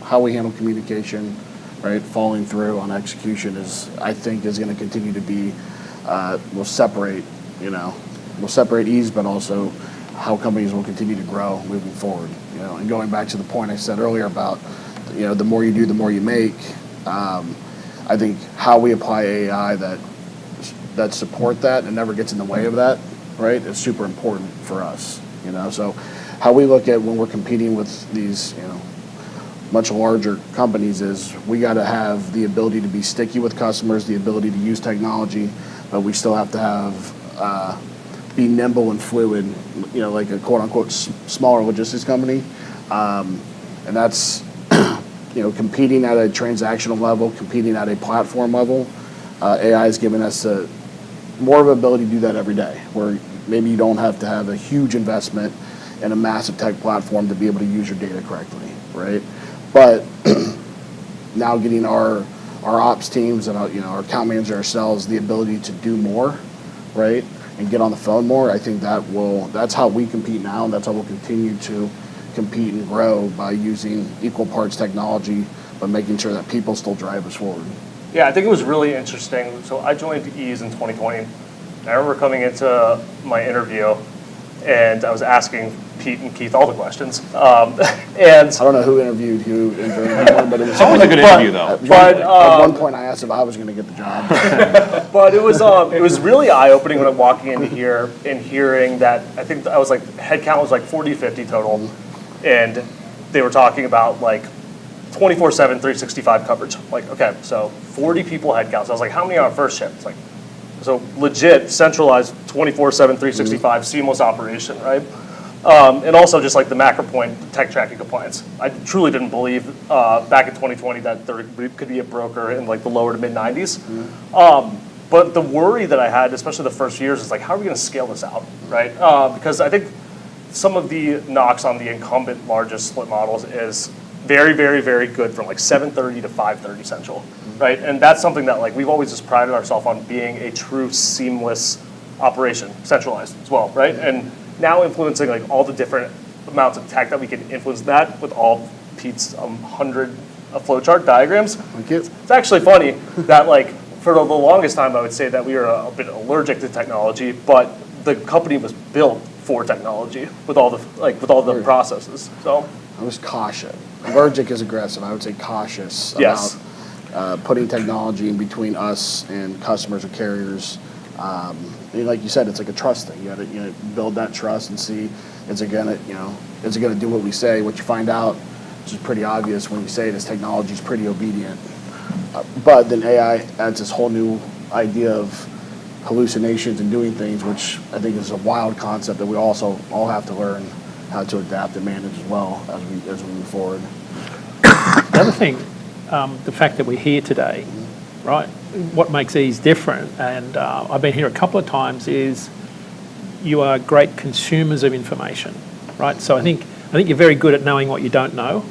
how we handle communication, right? Following through on execution I think is going to continue to be, will separate Ease, but also how companies will continue to grow moving forward. And going back to the point I said earlier about, the more you do, the more you make. I think how we apply AI that support that and never gets in the way of that, right, is super important for us. So how we look at when we're competing with these, much larger companies is we got to have the ability to be sticky with customers, the ability to use technology, but we still have to have be nimble and fluid, like a quote unquote smaller logistics company, and that's competing at a transactional level, competing at a platform level. AI has given us more of an ability to do that every day, where maybe you don't have to have a huge investment in a massive tech platform to be able to use your data correctly, right? But now getting our ops teams and our account manager ourselves the ability to do more, right, and get on the phone more, I think that's how we compete now, and that's how we'll continue to compete and grow by using equal parts technology, but making sure that people still drive us forward. Yeah, I think it was really interesting. So I joined Ease in 2020. I remember coming into my interview, and I was asking Pete and Keith all the questions. And I don't know who interviewed who, but it was Always a good interview, though. But at one point, I asked if I was going to get the job. But it was really eye-opening when I'm walking in here and hearing that. I think I was like, headcount was like 40, 50 total, and they were talking about like 24/7, 365 coverage. Like, okay, so 40 people headcount. So I was like, how many on first shift? It's like, so legit, centralized, 24/7, 365, seamless operation, right? And also just like the macro point, tech tracking compliance. I truly didn't believe back in 2020 that there could be a broker in like the lower to mid 90s. But the worry that I had, especially the first few years, is like, how are we going to scale this out, right? Because I think some of the knocks on the incumbent largest split models is very, very, very good from like 7:30 to 5:30 central, right? And that's something that like we've always just prided ourselves on being a true seamless operation, centralized as well, right? And now influencing like all the different amounts of tech that we can influence that with all Pete's 100 flowchart diagrams. Thank you. It's actually funny that like for the longest time I would say that we were a bit allergic to technology, but the company was built for technology with all the processes. So I was cautious. Allergic is aggressive. I would say cautious Yes. about putting technology in between us and customers or carriers. And like you said, it's like a trust thing. You got to build that trust and see is it gonna do what we say. What you find out, which is pretty obvious when you say it, is technology is pretty obedient. But then AI adds this whole new idea of hallucinations and doing things, which I think is a wild concept that we also all have to learn how to adapt and manage as well as we move forward. The other thing, the fact that we're here today, right? What makes Ease different, and I've been here a couple of times, is you are great consumers of information, right? So I think you're very good at knowing what you don't know,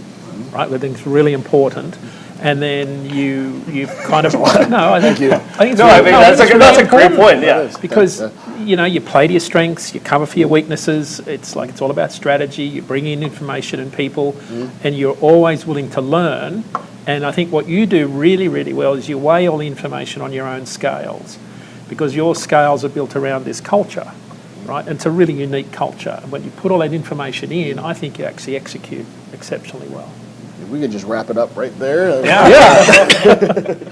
right? I think it's really important. And then you kind of no, I think Thank you. I think it's No, really, I mean, no, that's it's a really great important. point, yeah. Because you play to your strengths, you cover for your weaknesses. It's all about strategy. You bring in information and people, and you're always willing to learn. And I think what you do really, really well is you weigh all the information on your own scales, because your scales are built around this culture, right? And it's a really unique culture. And when you put all that information in, I think you actually execute exceptionally well. If we could just wrap it up right there.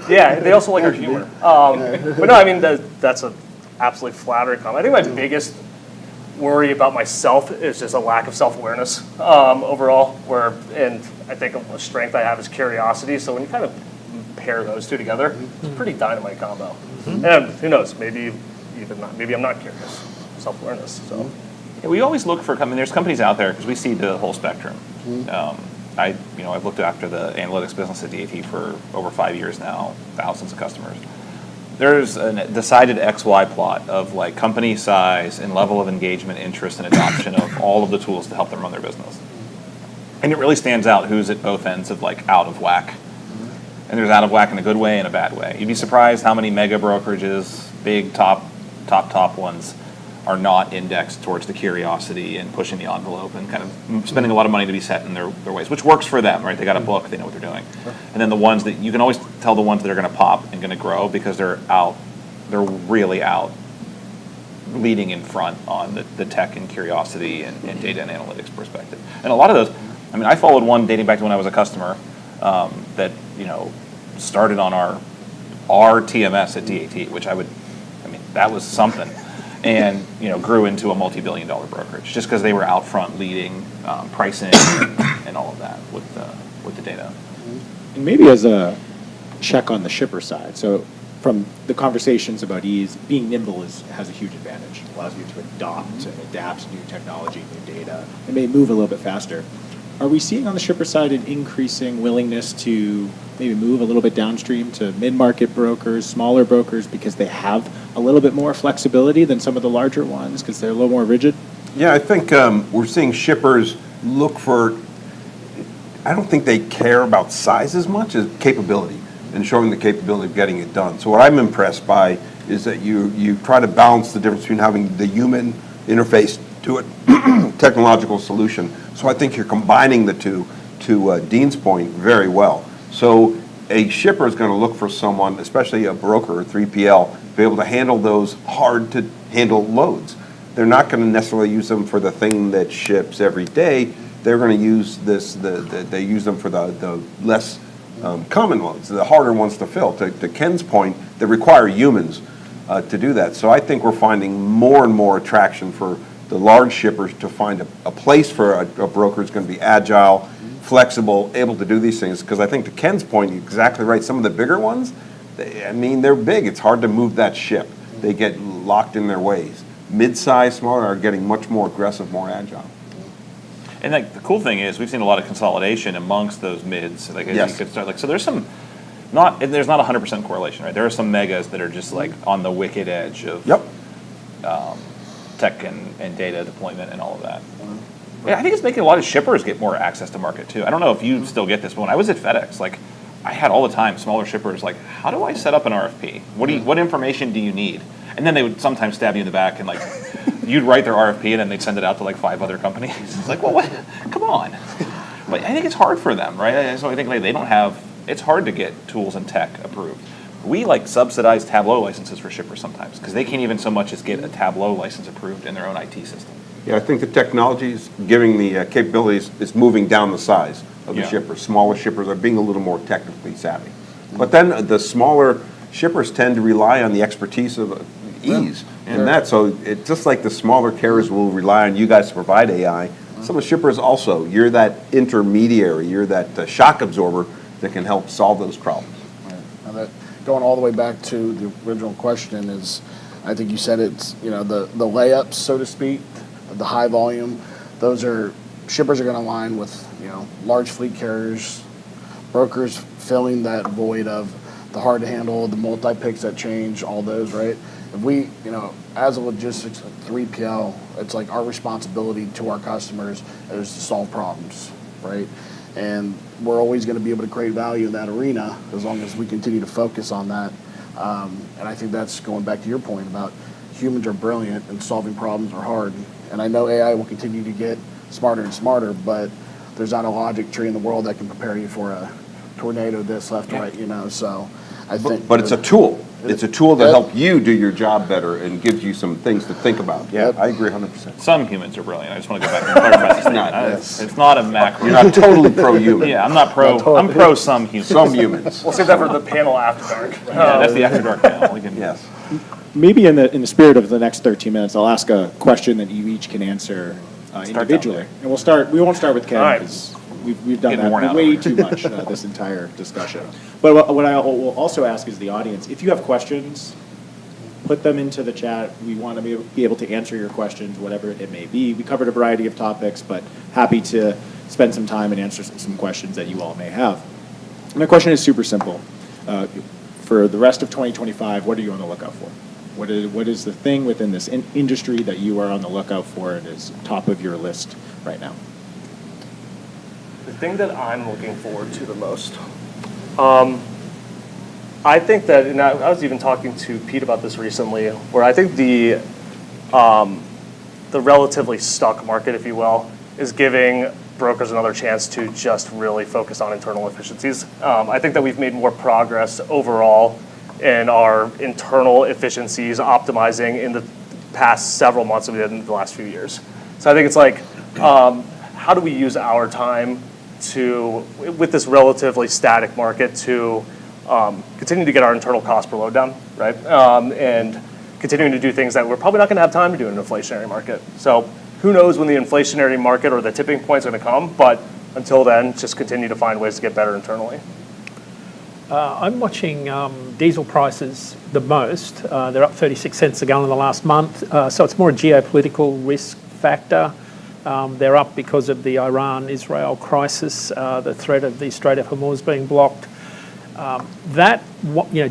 Yeah, they also like our humor. But no, I mean, that's an absolutely flattering comment. I think my biggest worry about myself is just a lack of self-awareness overall, and I think a strength I have is curiosity. So when you kind of pair those two together, it's a pretty dynamite combo. And who knows, maybe I'm not curious. Self-awareness, so. Yeah, we always look for, there's companies out there, because we see the whole spectrum. I've looked after the analytics business at DAT for over 5 years now, thousands of customers. There's a decided XY plot of like company size and level of engagement, interest, and adoption of all of the tools to help them run their business. And it really stands out who's at both ends of like out of whack. And there's out of whack in a good way and a bad way. You'd be surprised how many mega brokerages, big top ones, are not indexed towards the curiosity and pushing the envelope and kind of spending a lot of money to be set in their ways, which works for them, right? They got a book, they know what they're doing. And then the ones that, you can always tell the ones that are going to pop and going to grow because they're really out leading in front on the tech and curiosity and data and analytics perspective. And a lot of those, I followed one dating back to when I was a customer that, started on our TMS at DAT, which that was something. And grew into a multi-billion-dollar brokerage just because they were out front leading pricing and all of that with the data. And maybe as a check on the shipper side, so from the conversations about ease, being nimble has a huge advantage. It allows you to adopt and adapt to new technology, new data, and may move a little bit faster. Are we seeing on the shipper side an increasing willingness to maybe move a little bit downstream to mid-market brokers, smaller brokers, because they have a little bit more flexibility than some of the larger ones because they're a little more rigid? Yeah, I think we're seeing shippers look for, I don't think they care about size as much as capability and showing the capability of getting it done. So what I'm impressed by is that you try to balance the difference between having the human interface to a technological solution. So I think you're combining the two, to Dean's point, very well. So a shipper is going to look for someone, especially a broker or 3PL, to be able to handle those hard to handle loads. They're not going to necessarily use them for the thing that ships every day. They're going to use they use them for the less common loads, the harder ones to fill. To Ken's point, they require humans to do that. So I think we're finding more and more attraction for the large shippers to find a place for a broker who's going to be agile, flexible, able to do these things. Because I think to Ken's point, you're exactly right. Some of the bigger ones, they're big. It's hard to move that ship. They get locked in their ways. Mid-size, smaller are getting much more aggressive, more agile. And the cool thing is we've seen a lot of consolidation amongst those mids. As Yes. you could start, so there's there's not 100% correlation, right? There are some megas that are just on the wicked edge of tech and data deployment and all of that. Yeah, I think it's making a lot of shippers get more access to market too. I don't know if you still get this, but when I was at FedEx, I had all the time smaller shippers how do I set up an RFP? What information do you need? And then they would sometimes stab you in the back and you'd write their RFP and then they'd send it out to 5 other companies. It's what? Come on. But I think it's hard for them, right? So I think they don't have. It's hard to get tools and tech approved. We subsidize Tableau licenses for shippers sometimes because they can't even so much as get a Tableau license approved in their own IT system. Yeah, I think the technology is giving the capabilities, is moving down the size of the shippers. Smaller shippers are being a little more technically savvy. But then the smaller shippers tend to rely on the expertise of ease. And that, so it's just like the smaller carriers will rely on you guys to provide AI. Some of the shippers also, you're that intermediary, you're that shock absorber that can help solve those problems. Right. And that, going all the way back to the original question, is I think you said it's, the layups, so to speak, the high volume, shippers are going to align with, large fleet carriers, brokers filling that void of the hard to handle, the multi-picks that change, all those, right? If we, as a logistics 3PL, it's like our responsibility to our customers is to solve problems, right? And we're always going to be able to create value in that arena as long as we continue to focus on that. And I think that's going back to your point about humans are brilliant and solving problems are hard. And I know AI will continue to get smarter and smarter, but there's not a logic tree in the world that can prepare you for a tornado this left, right, so I think. But it's a tool. It's a tool to help you do your job better and gives you some things to think about. Yeah, I agree 100%. Some humans are brilliant. I just want to go back and clarify this. It's not a macro. You're not totally pro-human. Yeah, I'm not pro. I'm pro some humans. Some humans. We'll save that for the panel after dark. Yeah, that's the after dark panel. We can, Yes. Maybe in the spirit of the next 13 minutes, I'll ask a question that you each can answer individually. And we won't start with All Ken right. because we've done Getting worn that out way over too much this entire discussion. But what I will also ask is the audience, if you have questions, put them into the chat. We want to be able to answer your questions, whatever it may be. We covered a variety of topics, but happy to spend some time and answer some questions that you all may have. My question is super simple. For the rest of 2025, what are you on the lookout for? What is the thing within this industry that you are on the lookout for and is top of your list right now? The thing that I'm looking forward to the most, I think that, and I was even talking to Pete about this recently, where I think the relatively stuck market, if you will, is giving brokers another chance to just really focus on internal efficiencies. I think that we've made more progress overall in our internal efficiencies, optimizing in the past several months than we did in the last few years. So I think it's like, how do we use our time with this relatively static market to continue to get our internal cost per load down, right? And continuing to do things that we're probably not going to have time to do in an inflationary market. So who knows when the inflationary market or the tipping point is going to come, but until then, just continue to find ways to get better internally. I'm watching diesel prices the most. They're up 36 cents a gallon in the last month. So it's more a geopolitical risk factor. They're up because of the Iran-Israel crisis, the threat of the Strait of Hormuz being blocked.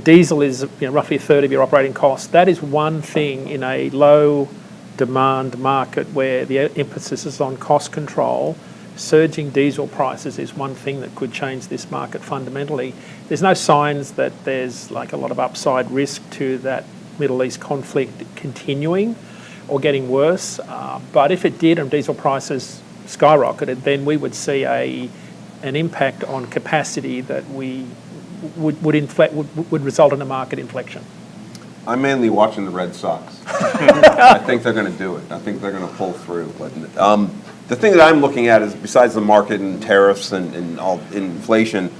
Diesel is roughly a third of your operating cost. That is one thing in a low demand market where the emphasis is on cost control. Surging diesel prices is one thing that could change this market fundamentally. There's no signs that there's like a lot of upside risk to that Middle East conflict continuing or getting worse. But if it did and diesel prices skyrocketed, then we would see an impact on capacity that would result in a market inflection. I'm mainly watching the Red Sox. I think they're going to do it. I think they're going to pull through. But the thing that I'm looking at is, besides the market and tariffs and all inflation,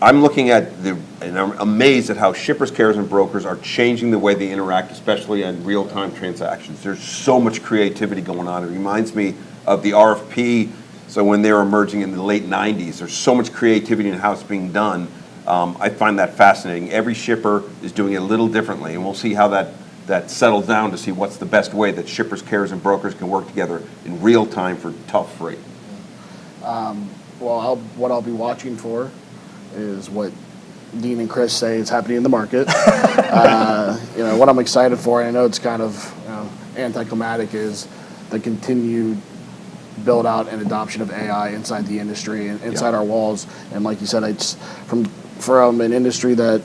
I'm looking at and I'm amazed at how shippers, carriers, and brokers are changing the way they interact, especially on real-time transactions. There's so much creativity going on. It reminds me of the RFP. So when they were emerging in the late 90s, there's so much creativity in how it's being done. I find that fascinating. Every shipper is doing it a little differently, and we'll see how that settles down to see what's the best way that shippers, carriers, and brokers can work together in real time for tough freight. What I'll be watching for is what Dean and Chris say is happening in the market. What I'm excited for, and I know it's kind of anticlimactic, is the continued build out and adoption of AI inside the industry and inside our walls. And like you said, it's from an industry that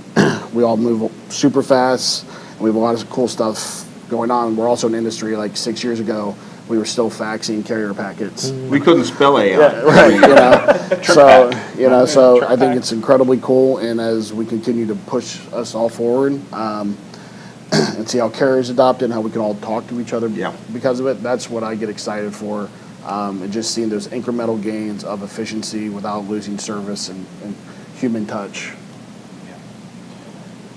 we all move super fast, and we have a lot of cool stuff going on. We're also an industry like 6 years ago, we were still faxing carrier packets. We couldn't spell AI. Right, so I think it's incredibly cool, and as we continue to push us all forward, and see how carriers adopt it and how we can all talk to each other because of it, that's what I get excited for. And just seeing those incremental gains of efficiency without losing service and human touch.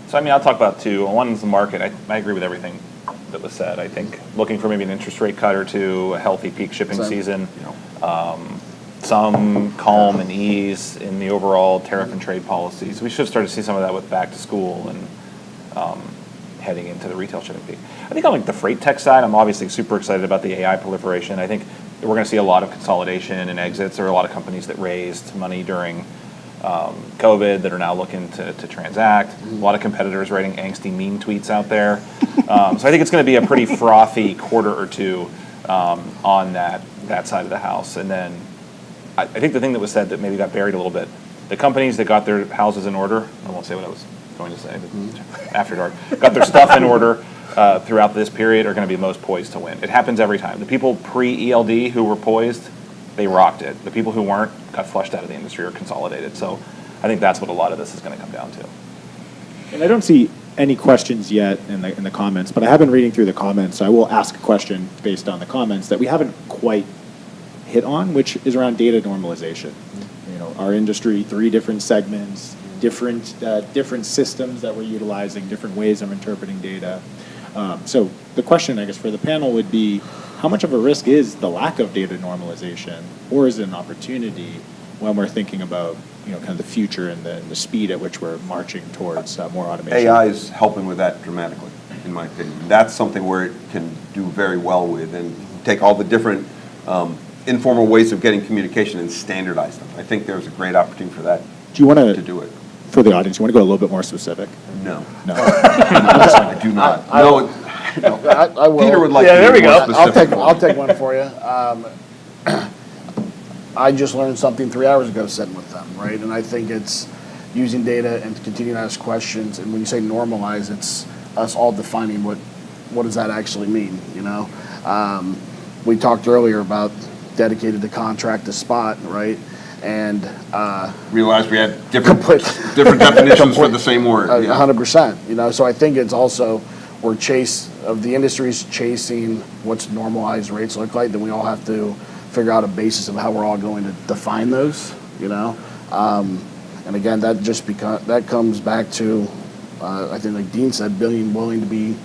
So, I'll talk about two. One is the market. I agree with everything that was said. I think looking for maybe an interest rate cut or two, a healthy peak shipping season, some calm and ease in the overall tariff and trade policies. We should start to see some of that with back to school and heading into the retail shipping peak. I think on like the freight tech side, I'm obviously super excited about the AI proliferation. I think we're going to see a lot of consolidation and exits. There are a lot of companies that raised money during COVID that are now looking to transact. A lot of competitors writing angsty mean tweets out there. So I think it's going to be a pretty frothy quarter or two on that side of the house. And then I think the thing that was said that maybe got buried a little bit, the companies that got their houses in order, I won't say what I was going to say, but after dark, got their stuff in order throughout this period are going to be most poised to win. It happens every time. The people pre-ELD who were poised, they rocked it. The people who weren't got flushed out of the industry or consolidated. So I think that's what a lot of this is going to come down to. And I don't see any questions yet in the comments, but I have been reading through the comments, so I will ask a question based on the comments that we haven't quite hit on, which is around data normalization. You know, our industry, 3 different segments, different systems that we're utilizing, different ways of interpreting data. So the question, I guess, for the panel would be, how much of a risk is the lack of data normalization, or is it an opportunity when we're thinking about, you know, kind of the future and the speed at which we're marching towards more automation? AI is helping with that dramatically, in my opinion. That's something where it can do very well with and take all the different informal ways of getting communication and standardize them. I think there's a great opportunity for that. Do you want to do it? For the audience, you want to go a little bit more specific? No. No. I do not. I will. Peter would like Yeah, to there be we more go. specific. I'll take one for you. I just learned something 3 hours ago sitting with them, right? And I think it's using data and continuing to ask questions. And when you say normalize, it's us all defining what does that actually mean, you know? We talked earlier about dedicated to contract to spot, right? And Realized we had different definitions for the same word. Yeah. 100%, you know? So I think it's also the industry's chasing what's normalized rates look like, then we all have to figure out a basis of how we're all going to define those, you know? And again, that comes back to, I think like Dean said, being willing to be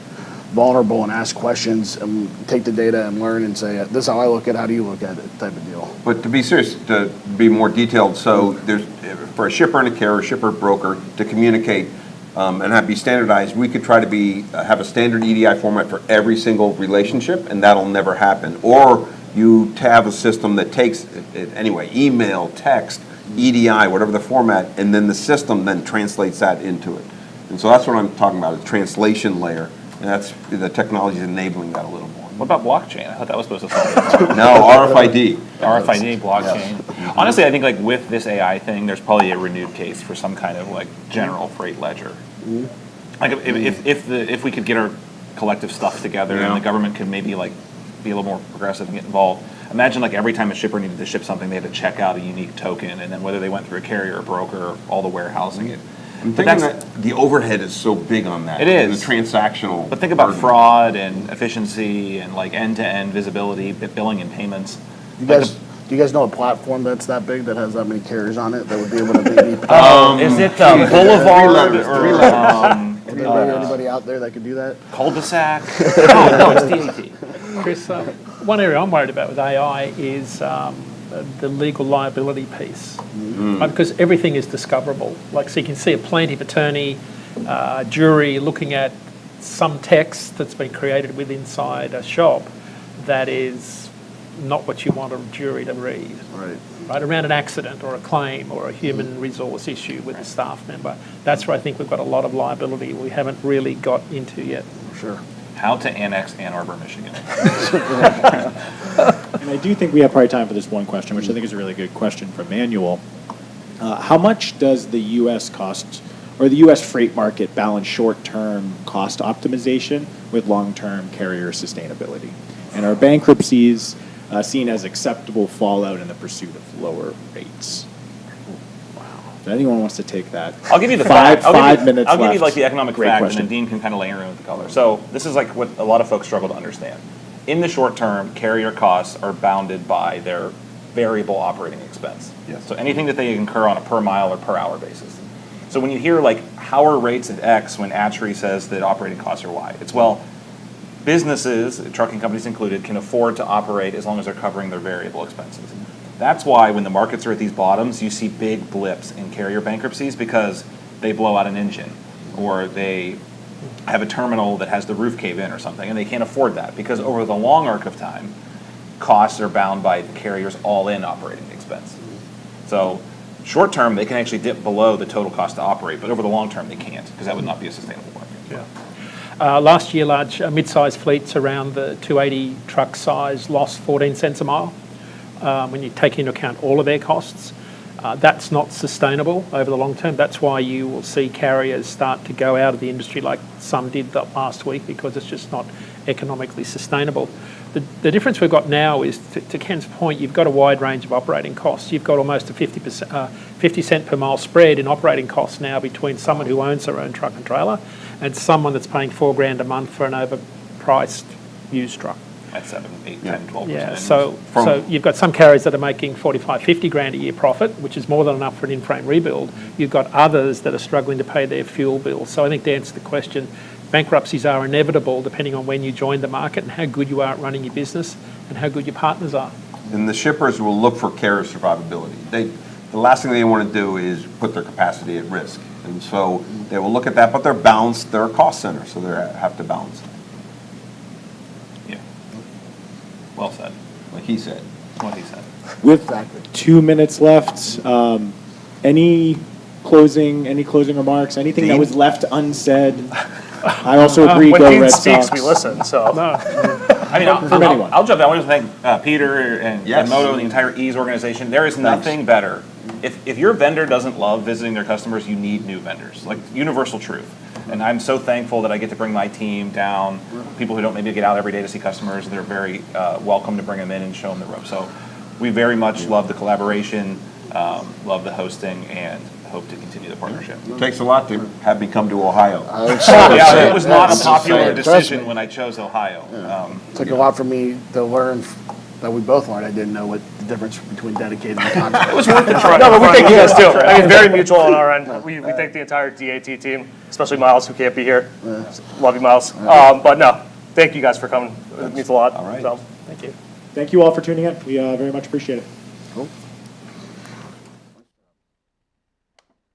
vulnerable and ask questions and take the data and learn and say, this is how I look at it, how do you look at it, type of deal. But to be serious, to be more detailed, so there's, for a shipper and a carrier, shipper, broker, to communicate and be standardized, we could try to have a standard EDI format for every single relationship, and that'll never happen. Or you have a system that takes it anyway, email, text, EDI, whatever the format, and then the system then translates that into it. And so that's what I'm talking about, a translation layer. And that's, the technology is enabling that a little more. What about blockchain? I thought that was supposed to solve it. No, RFID. RFID, blockchain. Honestly, I think like with this AI thing, there's probably a renewed case for some kind of like general freight ledger. Like if we could get our collective stuff together and the government could maybe like be a little more progressive and get involved. Imagine like every time a shipper needed to ship something, they had to check out a unique token, and then whether they went through a carrier or broker or all the warehousing it. I'm thinking that the overhead is so big on that. It is. And the transactional. But think about burden. fraud and efficiency and like end-to-end visibility, billing and payments. Do you guys know a platform that's that big that has that many carriers on it that would be able to maybe? Is it Boulevard or Anybody out there that could do that? cul-de-sac? No, it's DAT. Chris, one area I'm worried about with AI is the legal liability piece, right? Because everything is discoverable. Like, so you can see a plaintiff attorney, jury looking at some text that's been created inside a shop that is not what you want a jury to read. Right, around an accident or a claim or a human resource issue with a staff member. That's where I think we've got a lot of liability we haven't really got into yet. Sure. How to annex Ann Arbor, Michigan. And I do think we have probably time for this one question, which I think is a really good question from Manuel. How much does the U.S. cost or the U.S. freight market balance short-term cost optimization with long-term carrier sustainability? And are bankruptcies seen as acceptable fallout in the pursuit of lower rates? If anyone wants to take that. I'll give you the five fact. minutes I'll give you left. like the economic Great fact, question. and then Dean can kind of layer in with the color. So this is like what a lot of folks struggle to understand. In the short term, carrier costs are bounded by their variable operating expense. Yes. So anything that they incur on a per mile or per hour basis. So when you hear like, how are rates at X when ATRI says that operating costs are Y? It's, well, businesses, trucking companies included, can afford to operate as long as they're covering their variable expenses. That's why when the markets are at these bottoms, you see big blips in carrier bankruptcies because they blow out an engine or they have a terminal that has the roof cave in or something, and they can't afford that because over the long arc of time, costs are bound by the carrier's all-in operating expense. So short term, they can actually dip below the total cost to operate, but over the long term, they can't because that would not be a sustainable market. Yeah. Last year, large mid-sized fleets around the 280 truck size lost 14 cents a mile when you take into account all of their costs. That's not sustainable over the long term. That's why you will see carriers start to go out of the industry like some did last week because it's just not economically sustainable. The difference we've got now is, to Ken's point, you've got a wide range of operating costs. You've got almost a 50 cent per mile spread in operating costs now between someone who owns their own truck and trailer and someone that's paying $4,000 a month for an overpriced used truck. At 7, 8, 10, 12%. Yeah, so you've got some carriers that are making 45, 50 grand a year profit, which is more than enough for an in-frame rebuild. You've got others that are struggling to pay their fuel bill. So I think to answer the question, bankruptcies are inevitable depending on when you join the market and how good you are at running your business and how good your partners are. And the shippers will look for carrier survivability. The last thing they want to do is put their capacity at risk. And so they will look at that, but they're balanced, they're a cost center, so they have to balance it. Yeah. Well said. Like he said. What he said. With 2 minutes left, any closing remarks? Anything that Dean? was left unsaid? I also agree. When Go Dean Red speaks, Sox. we listen, so. I mean, From anyone. I'll jump in. I want to thank Peter and Yes. Moto and the entire Ease organization. There is nothing better. If your vendor doesn't love visiting their customers, you need new vendors. Like universal truth. And I'm so thankful that I get to bring my team down, people who don't maybe get out every day to see customers. They're very welcome to bring them in and show them the ropes. So we very much love the collaboration, love the hosting, and hope to continue the partnership. It takes a lot to have me come to Ohio. Yeah, it was not a That's popular insane. decision Trust me. when I chose Ohio. Took a lot for me to learn that we both learned. I didn't know what the difference between dedicated and contract. It was worth the try. No, but we thank you guys too. I mean, very mutual on our end. We thank the entire DAT team, especially Miles, who can't be here. Love you, Miles. But no, thank you guys for coming. It means a lot. All right. So. Thank you. Thank you all for tuning in. We very much appreciate it. Cool.